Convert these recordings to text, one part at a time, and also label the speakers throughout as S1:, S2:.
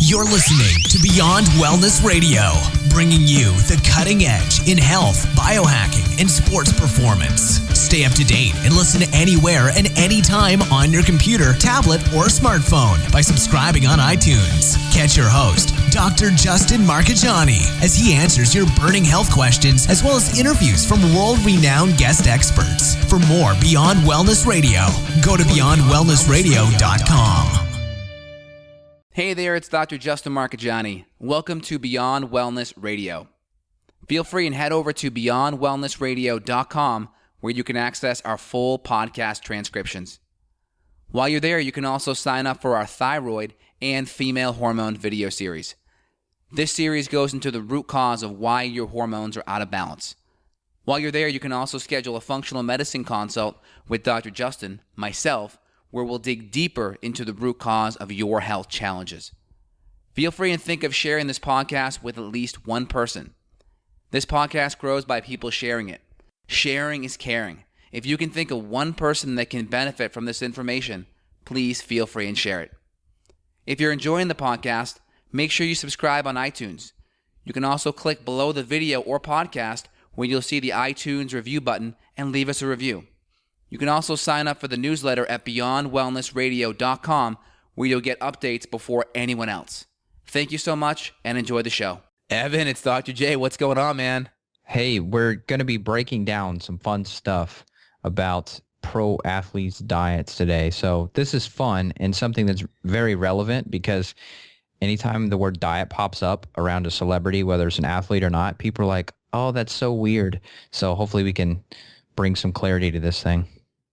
S1: You're listening to Beyond Wellness Radio, bringing you the cutting edge in health, biohacking, and sports performance. Stay up to date and listen anywhere and anytime on your computer, tablet, or smartphone by subscribing on iTunes. Catch your host, Dr. Justin Marchegiani, as he answers your burning health questions as well as interviews from world-renowned guest experts. For more Beyond Wellness Radio, go to beyondwellnessradio.com.
S2: Hey there, it's Dr. Justin Marchegiani. Welcome to Beyond Wellness Radio. Feel free and head over to beyondwellnessradio.com where you can access our full podcast transcriptions. While you're there, you can also sign up for our thyroid and female hormone video series. This series goes into the root cause of why your hormones are out of balance. While you're there, you can also schedule a functional medicine consult with Dr. Justin, myself, where we'll dig deeper into the root cause of your health challenges. Feel free and think of sharing this podcast with at least one person. This podcast grows by people sharing it. Sharing is caring. If you can think of one person that can benefit from this information, please feel free and share it. If you're enjoying the podcast, make sure you subscribe on iTunes. You can also click below the video or podcast where you'll see the iTunes review button and leave us a review. You can also sign up for the newsletter at beyondwellnessradio.com where you'll get updates before anyone else. Thank you so much and enjoy the show. Evan, it's Dr. J. What's going on, man?
S3: Hey, we're going to be breaking down some fun stuff about pro athletes' diets today. So this is fun and something that's very relevant because anytime the word diet pops up around a celebrity, whether it's an athlete or not, people are like, oh, that's so weird. So hopefully we can bring some clarity to this thing.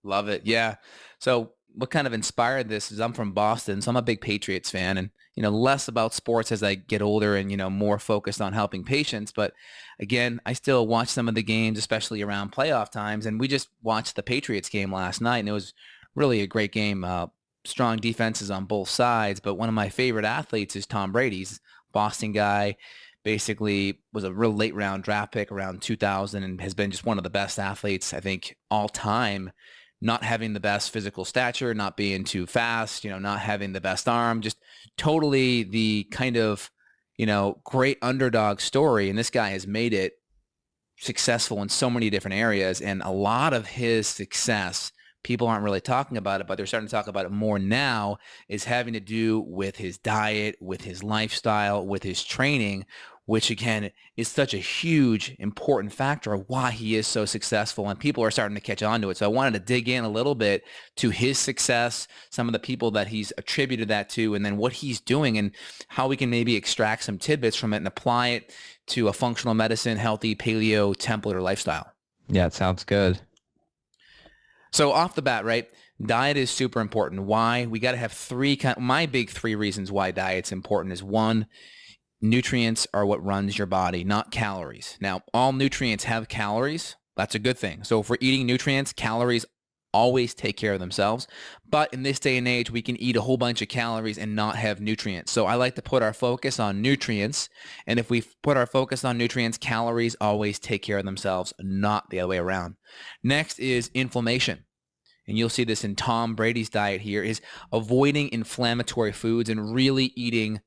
S2: Love it. Yeah. So what kind of inspired this is I'm from Boston, so I'm a big Patriots fan and, less about sports as I get older and, more focused on helping patients. But again, I still watch some of the games, especially around playoff times. And we just watched the Patriots game last night and it was really a great game. Strong defenses on both sides. But one of my favorite athletes is Tom Brady. He's a Boston guy. Basically was a real late round draft pick around 2000 and has been just one of the best athletes, I think, all time. Not having the best physical stature, not being too fast, not having the best arm, just totally the kind of, great underdog story. And this guy has made it successful in so many different areas. And a lot of his success, people aren't really talking about it, but they're starting to talk about it more now, is having to do with his diet, with his lifestyle, with his training, which again is such a huge, important factor of why he is so successful, and people are starting to catch on to it. So I wanted to dig in a little bit to his success, some of the people that he's attributed that to, and then what he's doing and how we can maybe extract some tidbits from it and apply it to a functional medicine, healthy paleo template or lifestyle.
S3: Yeah, it sounds good.
S2: So off the bat, right, diet is super important. Why? We got to have my big three reasons why diet's important is one, nutrients are what runs your body, not calories. Now, all nutrients have calories. That's a good thing. So if we're eating nutrients, calories always take care of themselves. But in this day and age, we can eat a whole bunch of calories and not have nutrients. So I like to put our focus on nutrients. And if we put our focus on nutrients, calories always take care of themselves, not the other way around. Next is inflammation. And you'll see this in Tom Brady's diet here, is avoiding inflammatory foods and really eating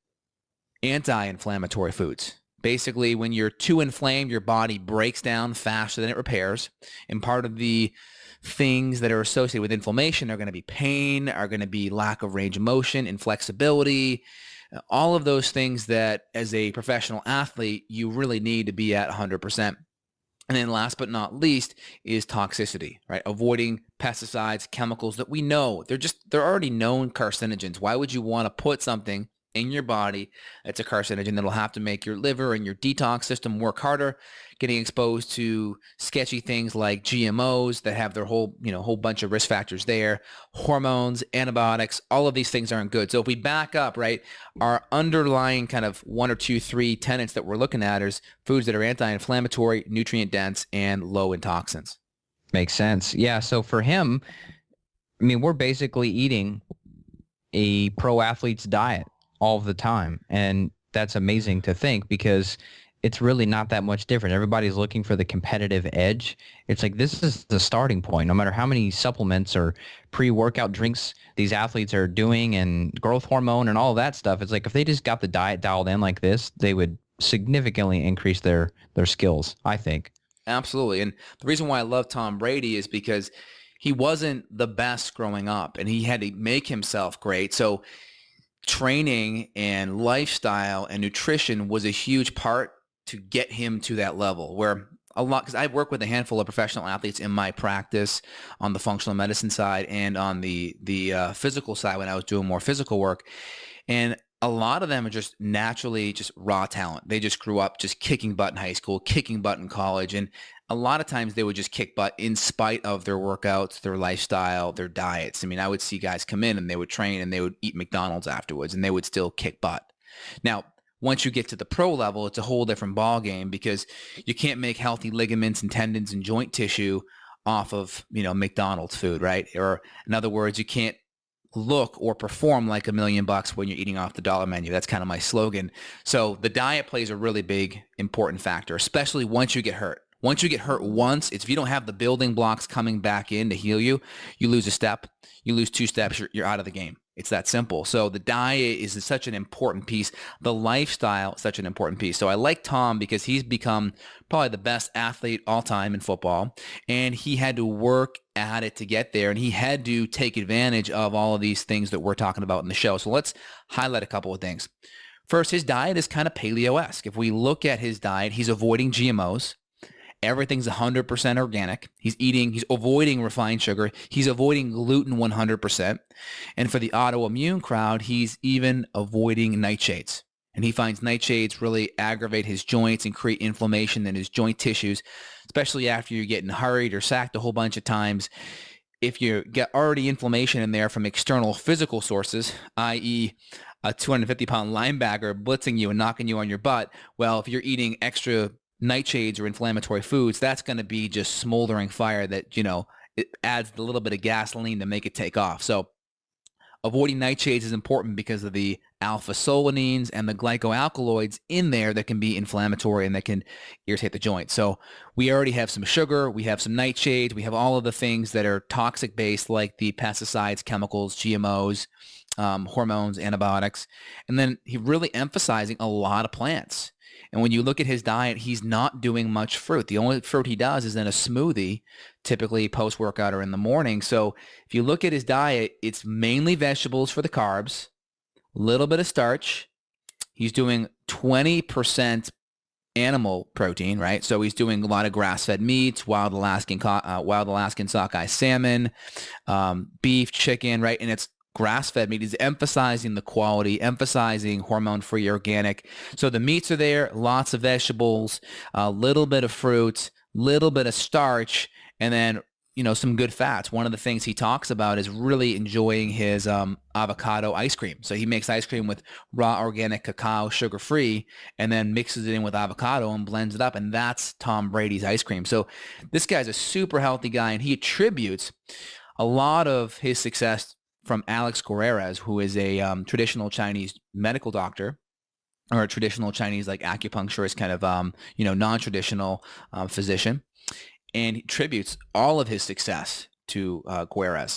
S2: anti-inflammatory foods. Basically, when you're too inflamed, your body breaks down faster than it repairs. And part of the things that are associated with inflammation are going to be pain, are going to be lack of range of motion, inflexibility, all of those things that as a professional athlete, you really need to be at 100%. And then last but not least is toxicity, right? Avoiding pesticides, chemicals that we know, they're already known carcinogens. Why would you want to put something in your body that's a carcinogen that'll have to make your liver and your detox system work harder, getting exposed to sketchy things like GMOs that have their whole bunch of risk factors there, hormones, antibiotics, all of these things aren't good. So if we back up, right, our underlying kind of 1 or 2, 3 tenets that we're looking at is foods that are anti-inflammatory, nutrient dense, and low in toxins.
S3: Makes sense. Yeah. So for him, we're basically eating a pro athlete's diet all the time. And that's amazing to think because it's really not that much different. Everybody's looking for the competitive edge. It's like this is the starting point. No matter how many supplements or pre-workout drinks these athletes are doing and growth hormone and all of that stuff, it's like if they just got the diet dialed in like this, they would significantly increase their skills, I think.
S2: Absolutely. And the reason why I love Tom Brady is because he wasn't the best growing up and he had to make himself great. So training and lifestyle and nutrition was a huge part to get him to that level where a lot, because I work with a handful of professional athletes in my practice on the functional medicine side and on the physical side when I was doing more physical work. And a lot of them are just naturally just raw talent. They just grew up just kicking butt in high school, kicking butt in college. And a lot of times they would just kick butt in spite of their workouts, their lifestyle, their diets. I mean, I would see guys come in and they would train and they would eat McDonald's afterwards and they would still kick butt. Now, once you get to the pro level, it's a whole different ball game because you can't make healthy ligaments and tendons and joint tissue off of, McDonald's food, right? Or in other words, you can't look or perform like $1 million when you're eating off the dollar menu. That's kind of my slogan. So the diet plays a really big, important factor, especially once you get hurt. Once you get hurt once, if you don't have the building blocks coming back in to heal you, you lose a step, you lose 2 steps, you're out of the game. It's that simple. So the diet is such an important piece. The lifestyle is such an important piece. So I like Tom because he's become probably the best athlete all time in football. And he had to work at it to get there. And he had to take advantage of all of these things that we're talking about in the show. So let's highlight a couple of things. First, his diet is kind of paleo-esque. If we look at his diet, he's avoiding GMOs. Everything's 100% organic. He's avoiding refined sugar. He's avoiding gluten 100%. And for the autoimmune crowd, he's even avoiding nightshades. And he finds nightshades really aggravate his joints and create inflammation in his joint tissues, especially after you're getting hurried or sacked a whole bunch of times. If you get already inflammation in there from external physical sources, i.e. a 250-pound linebacker blitzing you and knocking you on your butt, well, if you're eating extra nightshades or inflammatory foods, that's going to be just smoldering fire that, it adds a little bit of gasoline to make it take off. So avoiding nightshades is important because of the alpha-solanines and the glycoalkaloids in there that can be inflammatory and that can irritate the joint. So we already have some sugar, we have some nightshades, we have all of the things that are toxic based like the pesticides, chemicals, GMOs, hormones, antibiotics. And then he really emphasizing a lot of plants. And when you look at his diet, he's not doing much fruit. The only fruit he does is in a smoothie, typically post-workout or in the morning. So if you look at his diet, it's mainly vegetables for the carbs, a little bit of starch. He's doing 20% animal protein, right? So he's doing a lot of grass-fed meats, wild Alaskan sockeye salmon, beef, chicken, right? And it's grass-fed meat. Is emphasizing the quality, emphasizing hormone-free organic. So the meats are there, lots of vegetables, a little bit of fruit, little bit of starch, and then, some good fats. One of the things he talks about is really enjoying his avocado ice cream. So he makes ice cream with raw organic cacao, sugar-free, and then mixes it in with avocado and blends it up. And that's Tom Brady's ice cream. So this guy's a super healthy guy, and he attributes a lot of his success from Alex Guerrero, who is a traditional Chinese medical doctor, or a traditional Chinese like acupuncturist, kind of non-traditional physician, and he attributes all of his success to Guerrero.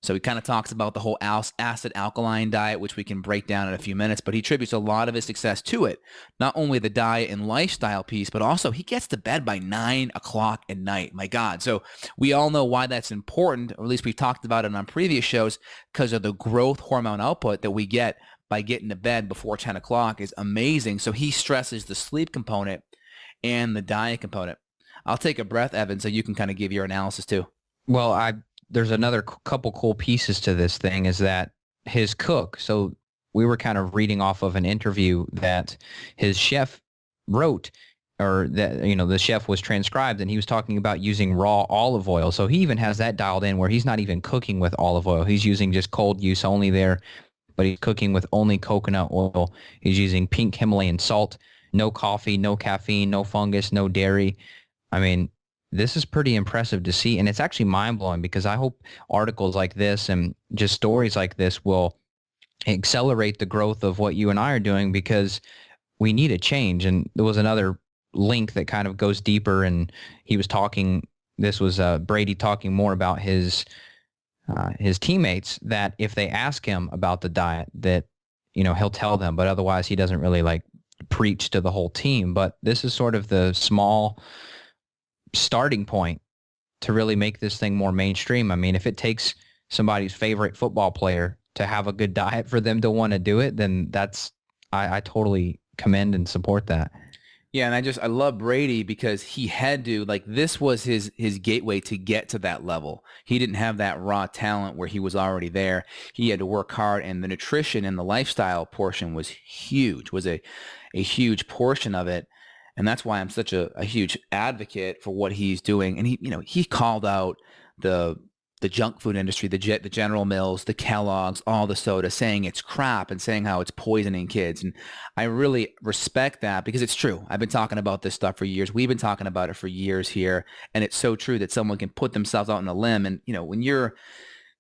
S2: So he kind of talks about the whole acid alkaline diet, which we can break down in a few minutes, but he attributes a lot of his success to it. Not only the diet and lifestyle piece, but also he gets to bed by 9 o'clock at night. My God. So we all know why that's important, or at least we've talked about it on previous shows, because of the growth hormone output that we get by getting to bed before 10 o'clock is amazing. So he stresses the sleep component and the diet component. I'll take a breath, Evan, so you can kind of give your analysis too.
S3: Well, there's another couple cool pieces to this thing is that his cook, so we were kind of reading off of an interview that his chef wrote, or that, the chef was transcribed, and he was talking about using raw olive oil. So he even has that dialed in where he's not even cooking with olive oil. He's using just cold use only there, but he's cooking with only coconut oil. He's using pink Himalayan salt, no coffee, no caffeine, no fungus, no dairy. I mean, this is pretty impressive to see, and it's actually mind-blowing because I hope articles like this and just stories like this will accelerate the growth of what you and I are doing, because we need a change. And there was another link that kind of goes deeper, and he was talking. This was Brady talking more about his teammates, that if they ask him about the diet, that he'll tell them, but otherwise he doesn't really like preach to the whole team. But this is sort of the small starting point to really make this thing more mainstream. I mean, if it takes somebody's favorite football player to have a good diet for them to want to do it, then I totally commend and support that.
S2: Yeah, and I love Brady because he had to, like, this was his gateway to get to that level. He didn't have that raw talent where he was already there. He had to work hard, and the nutrition and the lifestyle portion was huge, was a huge portion of it. And that's why I'm such a huge advocate for what he's doing. And he called out the junk food industry, the General Mills, the Kellogg's, all the soda, saying it's crap and saying how it's poisoning kids. And I really respect that because it's true. I've been talking about this stuff for years. We've been talking about it for years here. And it's so true that someone can put themselves out on a limb. And, when you're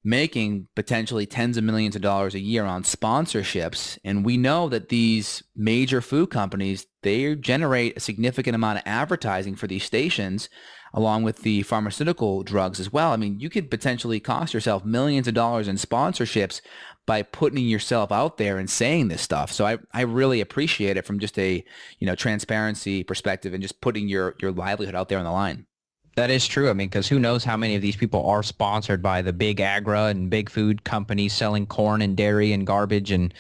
S2: making potentially tens of millions of dollars a year on sponsorships, and we know that these major food companies, they generate a significant amount of advertising for these stations, along with the pharmaceutical drugs as well. I mean, you could potentially cost yourself millions of dollars in sponsorships by putting yourself out there and saying this stuff. So I really appreciate it from just a, transparency perspective and just putting your livelihood out there on the line.
S3: That is true. I mean, because who knows how many of these people are sponsored by the big agra and big food companies selling corn and dairy and garbage. And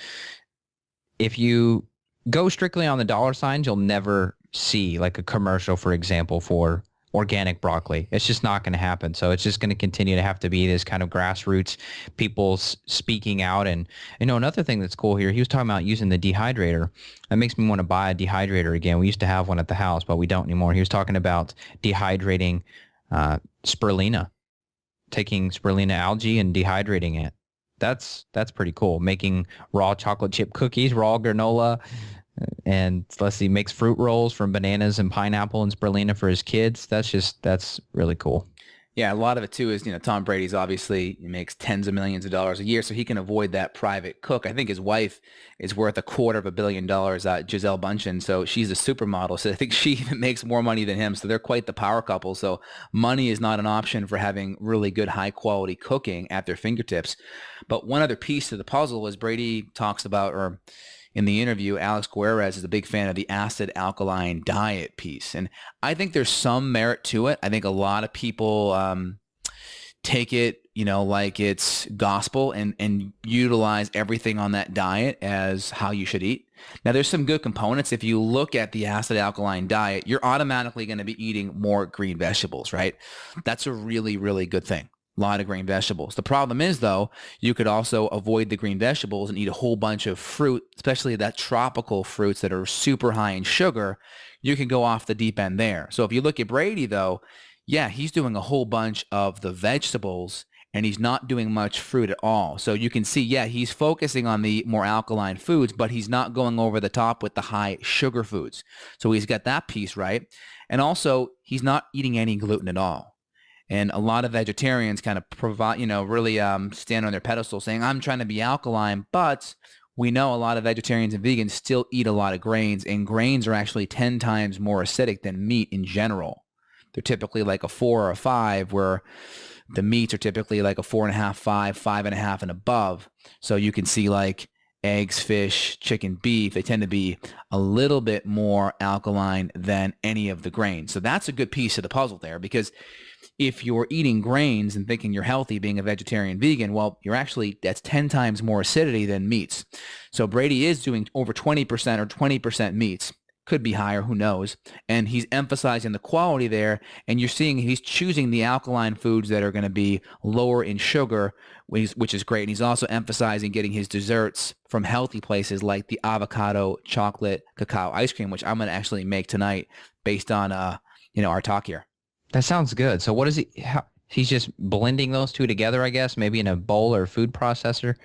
S3: if you go strictly on the dollar signs, you'll never see like a commercial, for example, for organic broccoli. It's just not going to happen. So it's just going to continue to have to be this kind of grassroots people speaking out. And another thing that's cool here, he was talking about using the dehydrator. That makes me want to buy a dehydrator again. We used to have one at the house, but we don't anymore. He was talking about dehydrating spirulina, taking spirulina algae and dehydrating it. That's pretty cool. Making raw chocolate chip cookies, raw granola. And let's see, makes fruit rolls from bananas and pineapple and spirulina for his kids. That's really cool.
S2: Yeah, a lot of it too is, Tom Brady's obviously, he makes tens of millions of dollars a year, so he can avoid that private cook. I think his wife is worth $250 million, Gisele Bundchen. So she's a supermodel. So I think she even makes more money than him. So they're quite the power couple. So money is not an option for having really good, high quality cooking at their fingertips. But one other piece to the puzzle is Brady talks about, or in the interview, Alex Guerrez is a big fan of the acid alkaline diet piece. And I think there's some merit to it. I think a lot of people take it, like it's gospel and utilize everything on that diet as how you should eat. Now, there's some good components. If you look at the acid alkaline diet, you're automatically going to be eating more green vegetables, right? That's a really, really good thing. A lot of green vegetables. The problem is, though, you could also avoid the green vegetables and eat a whole bunch of fruit, especially that tropical fruits that are super high in sugar. You can go off the deep end there. So if you look at Brady, though, yeah, he's doing a whole bunch of the vegetables and he's not doing much fruit at all. So you can see, yeah, he's focusing on the more alkaline foods, but he's not going over the top with the high sugar foods. So he's got that piece right. And also, he's not eating any gluten at all. And a lot of vegetarians kind of provide, really stand on their pedestal saying, I'm trying to be alkaline, but we know a lot of vegetarians and vegans still eat a lot of grains, and grains are actually 10 times more acidic than meat in general. They're typically like a 4 or a 5, where the meats are typically like a 4.5, 5, 5.5 and above. So you can see like eggs, fish, chicken, beef, they tend to be a little bit more alkaline than any of the grains. So that's a good piece of the puzzle there, because if you're eating grains and thinking you're healthy being a vegetarian vegan, well, that's 10 times more acidity than meats. So Brady is doing over 20% or 20% meats. Could be higher, who knows? And he's emphasizing the quality there, and you're seeing he's choosing the alkaline foods that are going to be lower in sugar, which is great. And he's also emphasizing getting his desserts from healthy places like the avocado chocolate cacao ice cream, which I'm going to actually make tonight based on our talk here.
S3: That sounds good. So what is he? He's just blending those two together, I guess, maybe in a bowl or food processor.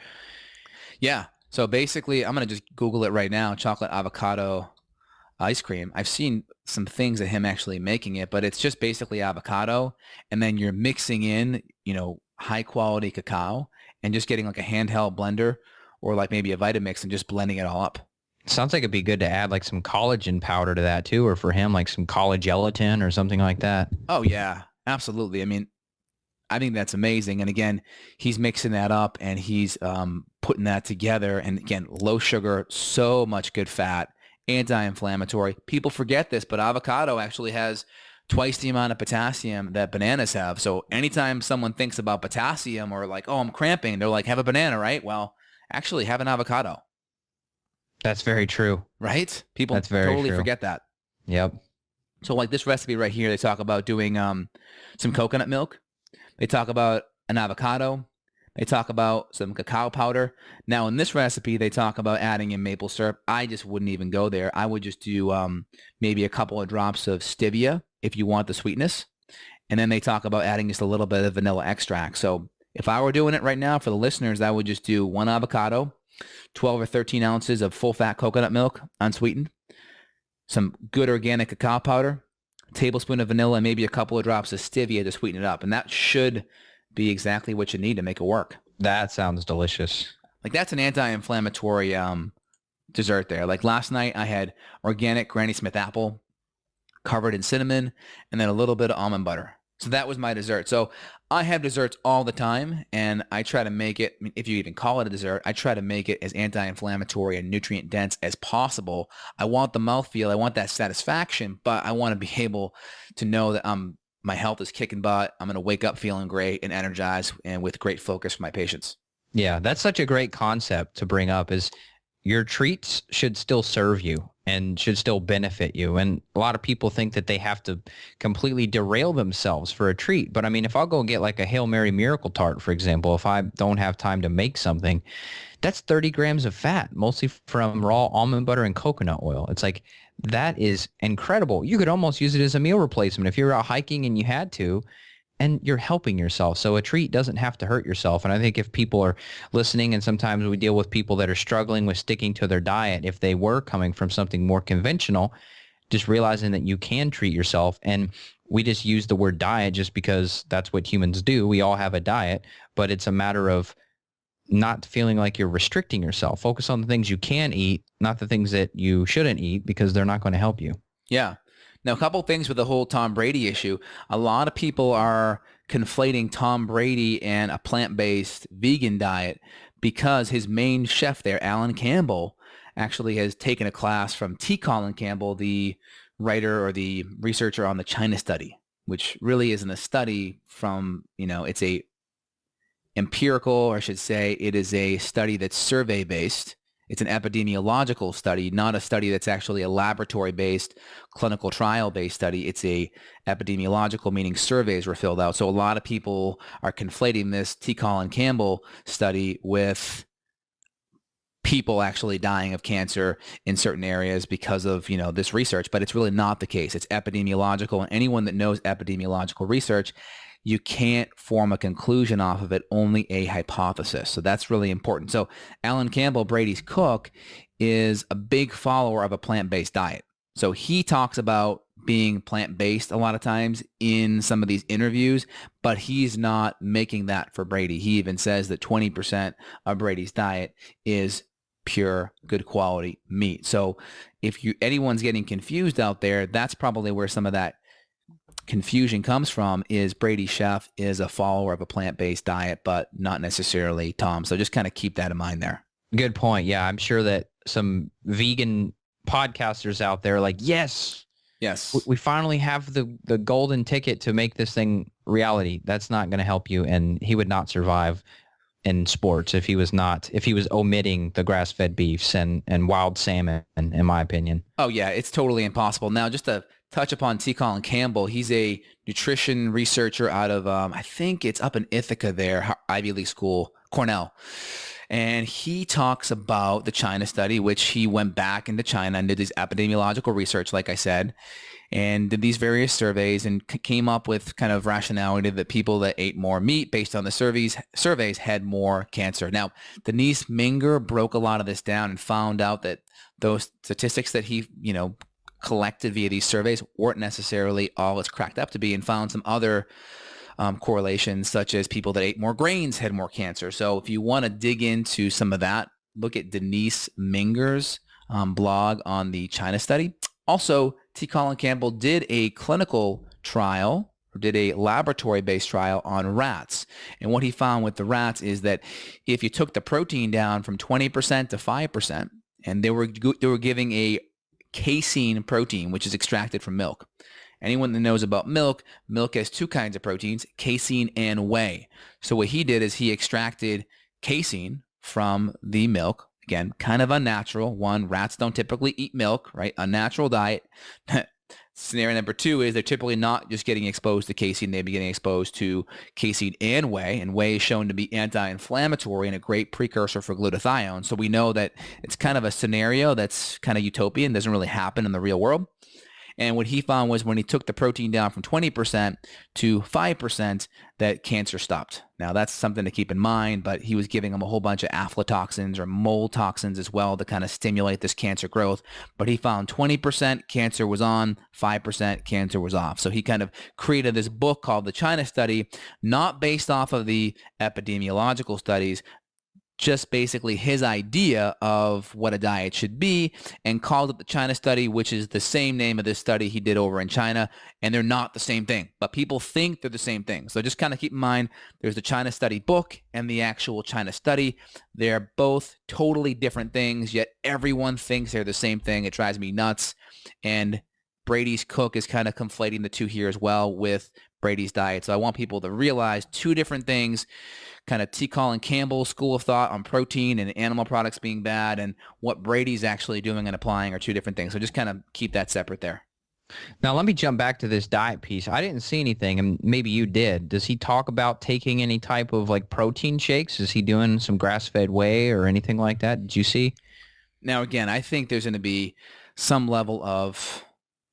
S2: Yeah. So basically, I'm going to just Google it right now, chocolate avocado ice cream. I've seen some things of him actually making it, but it's just basically avocado, and then you're mixing in, high quality cacao and just getting like a handheld blender or like maybe a Vitamix and just blending it all up.
S3: Sounds like it'd be good to add like some collagen powder to that too, or for him, like some collagen gelatin or something like that.
S2: Oh yeah, absolutely. I mean, I think that's amazing. And again, he's mixing that up and he's putting that together. And again, low sugar, so much good fat, anti-inflammatory. People forget this, but avocado actually has twice the amount of potassium that bananas have. So anytime someone thinks about potassium or like, oh, I'm cramping, they're like, have a banana, right? Well, actually have an avocado,
S3: That's very true.
S2: right? People
S3: That's very
S2: totally
S3: true.
S2: forget that.
S3: Yep.
S2: So like this recipe right here, they talk about doing some coconut milk. They talk about an avocado. They talk about some cacao powder. Now in this recipe, they talk about adding in maple syrup. I just wouldn't even go there. I would just do maybe a couple of drops of stevia if you want the sweetness. And then they talk about adding just a little bit of vanilla extract. So if I were doing it right now for the listeners, I would just do one avocado, 12 or 13 ounces of full fat coconut milk, unsweetened, some good organic cacao powder, a tablespoon of vanilla, and maybe a couple of drops of stevia to sweeten it up. And that should be exactly what you need to make it work.
S3: That sounds delicious.
S2: Like that's an anti-inflammatory dessert there. Like last night I had organic Granny Smith apple covered in cinnamon and then a little bit of almond butter. So that was my dessert. So I have desserts all the time and I try to make it, I mean, if you even call it a dessert, I try to make it as anti-inflammatory and nutrient dense as possible. I want the mouthfeel, I want that satisfaction, but I want to be able to know that my health is kicking butt. I'm going to wake up feeling great and energized and with great focus for my patients.
S3: Yeah, that's such a great concept to bring up is your treats should still serve you and should still benefit you. And a lot of people think that they have to completely derail themselves for a treat. But I mean, if I'll go get like a Hail Mary Miracle Tart, for example, if I don't have time to make something, that's 30 grams of fat, mostly from raw almond butter and coconut oil. It's like, that is incredible. You could almost use it as a meal replacement if you're out hiking and you had to, and you're helping yourself. So a treat doesn't have to hurt yourself. And I think if people are listening, and sometimes we deal with people that are struggling with sticking to their diet, if they were coming from something more conventional, just realizing that you can treat yourself. And we just use the word diet just because that's what humans do. We all have a diet, but it's a matter of not feeling like you're restricting yourself. Focus on the things you can eat, not the things that you shouldn't eat, because they're not going to help you.
S2: Yeah. Now, a couple things with the whole Tom Brady issue. A lot of people are conflating Tom Brady and a plant-based vegan diet because his main chef there, Alan Campbell, actually has taken a class from T. Colin Campbell, the writer or the researcher on the China study, which really isn't a study from, it's a empirical, or I should say, it is a study that's survey-based. It's an epidemiological study, not a study that's actually a laboratory-based, clinical trial-based study. It's a epidemiological, meaning surveys were filled out. So a lot of people are conflating this T. Colin Campbell study with people actually dying of cancer in certain areas because of, this research. But it's really not the case. It's epidemiological. And anyone that knows epidemiological research, you can't form a conclusion off of it, only a hypothesis. So that's really important. So Alan Campbell, Brady's cook, is a big follower of a plant-based diet. So he talks about being plant-based a lot of times in some of these interviews, but he's not making that for Brady. He even says that 20% of Brady's diet is pure, good quality meat. So if anyone's getting confused out there, that's probably where some of that confusion comes from, is Brady's chef is a follower of a plant-based diet, but not necessarily Tom. So just kind of keep that in mind there.
S3: Good point. Yeah, I'm sure that some vegan podcasters out there are like, yes, we finally have the golden ticket to make this thing reality. That's not going to help you. And he would not survive in sports if he was omitting the grass-fed beefs and wild salmon, in my opinion.
S2: Oh yeah, it's totally impossible. Now, just to touch upon T. Colin Campbell, he's a nutrition researcher out of, I think it's up in Ithaca there, Ivy League school, Cornell. And he talks about the China study, which he went back into China and did this epidemiological research, like I said, and did these various surveys and came up with kind of rationality that people that ate more meat based on the surveys had more cancer. Now, Denise Minger broke a lot of this down and found out that those statistics that he, collected via these surveys weren't necessarily all it's cracked up to be, and found some other correlations, such as people that ate more grains had more cancer. So if you want to dig into some of that, look at Denise Minger's blog on the China study. Also, T. Colin Campbell did a clinical trial, or did a laboratory-based trial on rats. And what he found with the rats is that if you took the protein down from 20% to 5%, and they were giving a casein protein, which is extracted from milk. Anyone that knows about milk has two kinds of proteins, casein and whey. So what he did is he extracted casein from the milk. Again, kind of unnatural. One, rats don't typically eat milk, right? Unnatural diet. Scenario number two is they're typically not just getting exposed to casein. They'd be getting exposed to casein and whey is shown to be anti-inflammatory and a great precursor for glutathione. So we know that it's kind of a scenario that's kind of utopian, doesn't really happen in the real world. And what he found was when he took the protein down from 20% to 5%, that cancer stopped. Now, that's something to keep in mind, but he was giving them a whole bunch of aflatoxins or mold toxins as well to kind of stimulate this cancer growth. But he found 20% cancer was on, 5% cancer was off. So he kind of created this book called the China Study, not based off of the epidemiological studies, just basically his idea of what a diet should be, and called it the China Study, which is the same name of this study he did over in China, and they're not the same thing, but people think they're the same thing. So just kind of keep in mind, there's the China Study book and the actual China Study. They're both totally different things, yet everyone thinks they're the same thing. It drives me nuts. And Brady's cook is kind of conflating the two here as well with Brady's diet. So I want people to realize two different things, kind of T. Colin Campbell's school of thought on protein and animal products being bad, and what Brady's actually doing and applying are two different things. So just kind of keep that separate there.
S3: Now, let me jump back to this diet piece. I didn't see anything, and maybe you did. Does he talk about taking any type of like protein shakes? Is he doing some grass-fed whey or anything like that? Did you see?
S2: Now, again, I think there's going to be some level of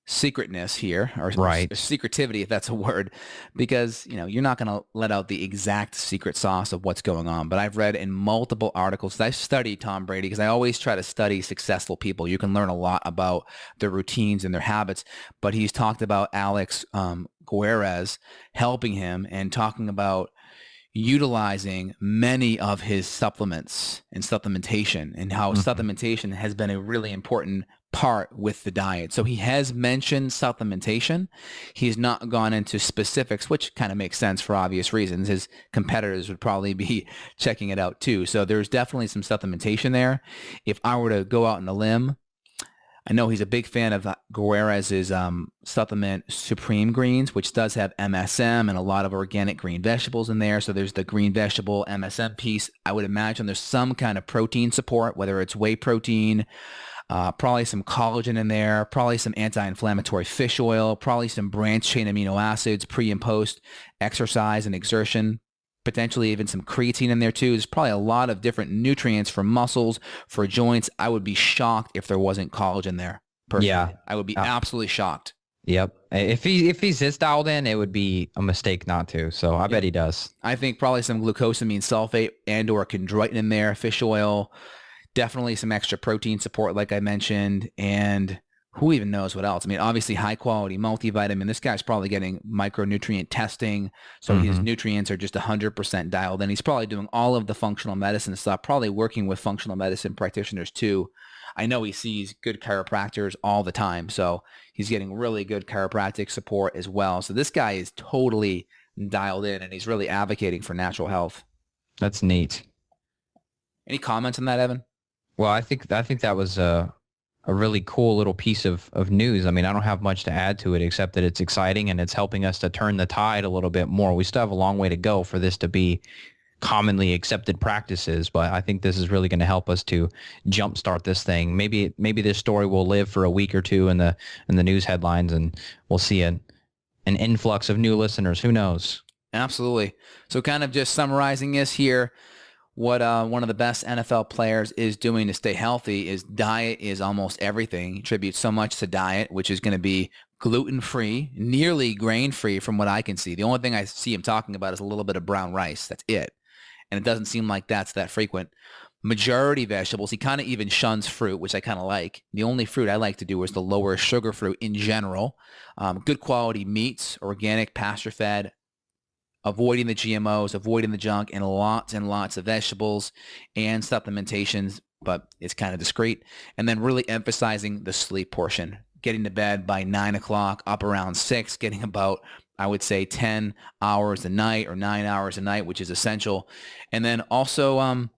S2: secretness here, or
S3: Right.
S2: secretivity, if that's a word, because you're not going to let out the exact secret sauce of what's going on. But I've read in multiple articles. I've studied Tom Brady because I always try to study successful people. You can learn a lot about their routines and their habits. But he's talked about Alex Guerrez helping him and talking about utilizing many of his supplements and supplementation, and how supplementation has been a really important part with the diet. So he has mentioned supplementation. He's not gone into specifics, which kind of makes sense for obvious reasons. His competitors would probably be checking it out too. So there's definitely some supplementation there. If I were to go out on a limb, I know he's a big fan of Guerrez's supplement Supreme Greens, which does have MSM and a lot of organic green vegetables in there. So there's the green vegetable MSM piece. I would imagine there's some kind of protein support, whether it's whey protein, probably some collagen in there, probably some anti-inflammatory fish oil, probably some branched chain amino acids pre and post exercise and exertion. Potentially even some creatine in there too. There's probably a lot of different nutrients for muscles, for joints. I would be shocked if there wasn't collagen there. Personally. Yeah, I would be absolutely shocked.
S3: Yep. If he's this dialed in, it would be a mistake not to. So I bet he does.
S2: I think probably some glucosamine sulfate and or chondroitin in there, fish oil, definitely some extra protein support like I mentioned, and who even knows what else? I mean, obviously high quality multivitamin. This guy's probably getting micronutrient testing. So his nutrients are just 100% dialed in. He's probably doing all of the functional medicine stuff, probably working with functional medicine practitioners too. I know he sees good chiropractors all the time. So he's getting really good chiropractic support as well. So this guy is totally dialed in, and he's really advocating for natural health.
S3: That's neat.
S2: Any comments on that, Evan?
S3: Well, I think that was a really cool little piece of news. I mean, I don't have much to add to it except that it's exciting and it's helping us to turn the tide a little bit more. We still have a long way to go for this to be commonly accepted practices, but I think this is really going to help us to jumpstart this thing. Maybe this story will live for a week or two in the news headlines, and we'll see an influx of new listeners. Who knows?
S2: Absolutely. So kind of just summarizing this here, what one of the best NFL players is doing to stay healthy is diet is almost everything. He attributes so much to diet, which is going to be gluten-free, nearly grain-free from what I can see. The only thing I see him talking about is a little bit of brown rice. That's it. And it doesn't seem like that's that frequent. Majority vegetables. He kind of even shuns fruit, which I kind of like. The only fruit I like to do is the lower sugar fruit in general. Good quality meats, organic, pasture-fed, avoiding the GMOs, avoiding the junk, and lots of vegetables and supplementations. but it's kind of discreet. And then really emphasizing the sleep portion, getting to bed by 9 o'clock, up around 6, getting about, I would say, 10 hours a night or 9 hours a night, which is essential. And then also,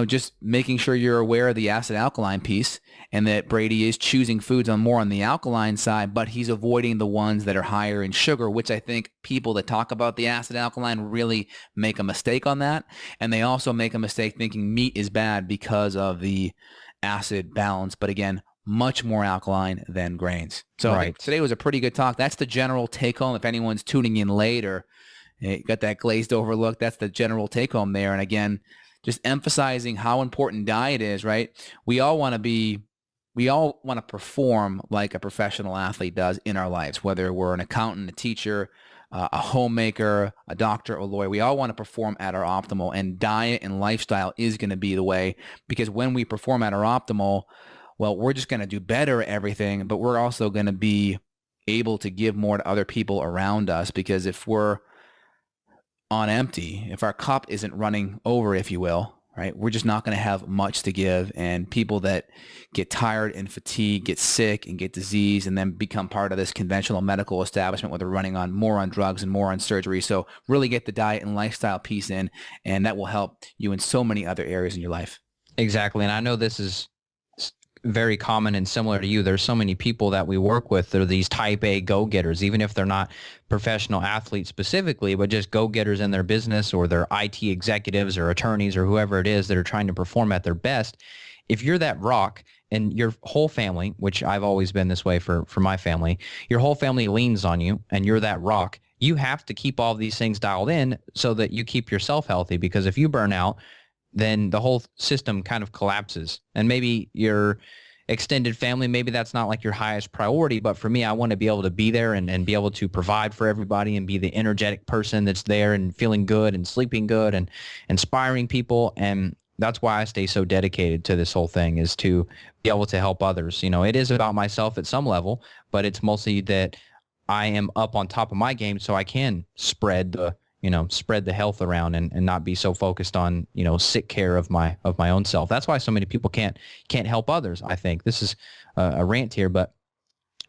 S2: just making sure you're aware of the acid alkaline piece, and that Brady is choosing foods more on the alkaline side, but he's avoiding the ones that are higher in sugar, which I think people that talk about the acid alkaline really make a mistake on that. And they also make a mistake thinking meat is bad because of the acid balance. But again, much more alkaline than grains. So I think today was a pretty good talk. That's the general take home. If anyone's tuning in late or got that glazed over look, that's the general take home there. And again, just emphasizing how important diet is, right? We all want to perform like a professional athlete does in our lives, whether we're an accountant, a teacher, a homemaker, a doctor, or a lawyer. We all want to perform at our optimal, and diet and lifestyle is going to be the way, because when we perform at our optimal, well, we're just going to do better at everything, but we're also going to be able to give more to other people around us, because if we're on empty, if our cup isn't running over, if you will, right, we're just not going to have much to give. And people that get tired and fatigued, get sick and get disease, and then become part of this conventional medical establishment where they're running on more on drugs and more on surgery. So really get the diet and lifestyle piece in, and that will help you in so many other areas in your life.
S3: Exactly. And I know this is very common and similar to you. There's so many people that we work with that are these type A go-getters, even if they're not professional athletes specifically, but just go-getters in their business, or they're IT executives or attorneys or whoever it is that are trying to perform at their best. If you're that rock and your whole family, which I've always been this way for my family, your whole family leans on you and you're that rock, you have to keep all of these things dialed in so that you keep yourself healthy, because if you burn out, then the whole system kind of collapses. And maybe your extended family, maybe that's not like your highest priority, but for me, I want to be able to be there and be able to provide for everybody and be the energetic person that's there and feeling good and sleeping good and inspiring people. And that's why I stay so dedicated to this whole thing, is to be able to help others. It is about myself at some level, but it's mostly that I am up on top of my game so I can spread the health around and not be so focused on, sick care of my own self. That's why so many people can't help others. I think this is a rant here, but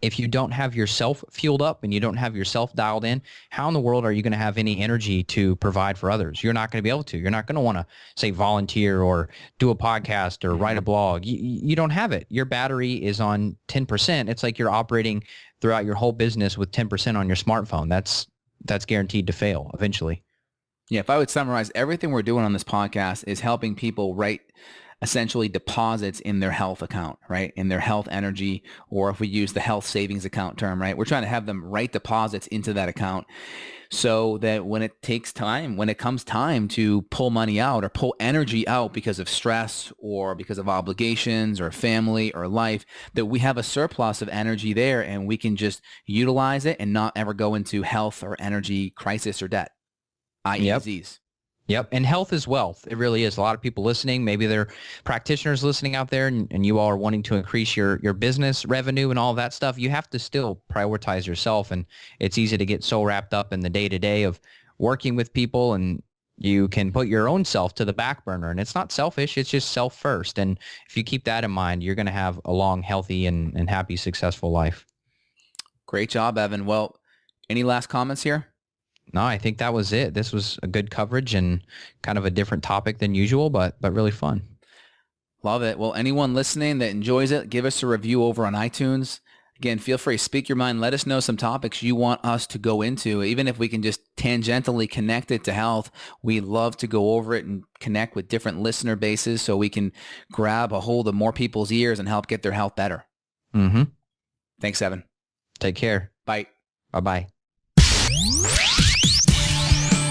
S3: if you don't have yourself fueled up and you don't have yourself dialed in, how in the world are you going to have any energy to provide for others? You're not going to be able to. You're not going to want to, say, volunteer or do a podcast or write a blog. You don't have it. Your battery is on 10%. It's like you're operating throughout your whole business with 10% on your smartphone. That's guaranteed to fail eventually.
S2: Yeah, if I would summarize, everything we're doing on this podcast is helping people write essentially deposits in their health account, right? In their health energy, or if we use the health savings account term, right? We're trying to have them write deposits into that account so that when it comes time to pull money out or pull energy out because of stress or because of obligations or family or life, that we have a surplus of energy there and we can just utilize it and not ever go into health or energy crisis or debt, i.e. disease.
S3: Yep. And health is wealth. It really is. A lot of people listening, maybe they're practitioners listening out there, and you all are wanting to increase your business revenue and all that stuff. You have to still prioritize yourself. And it's easy to get so wrapped up in the day-to-day of working with people, and you can put your own self to the back burner. And it's not selfish. It's just self first. And if you keep that in mind, you're going to have a long, healthy, and happy, successful life. Great job, Evan. Well, any last comments here? No, I think that was it. This was a good coverage and kind of a different topic than usual, but really fun. Love it. Well, anyone listening that enjoys it, give us a review over on iTunes. Again, feel free to speak your mind. Let us know some topics you want us to go into. Even if we can just tangentially connect it to health, we love to go over it and connect with different listener bases so we can grab a hold of more people's ears and help get their health better. Mm-hmm. Thanks, Evan. Take care. Bye. Bye-bye.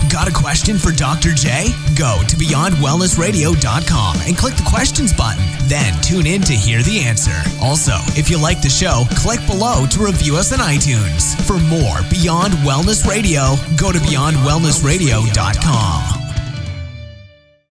S1: Got a question for Dr. J? Go to beyondwellnessradio.com and click the questions button. Then tune in to hear the answer. Also, if you like the show, click below to review us on iTunes. For more Beyond Wellness Radio, go to beyondwellnessradio.com.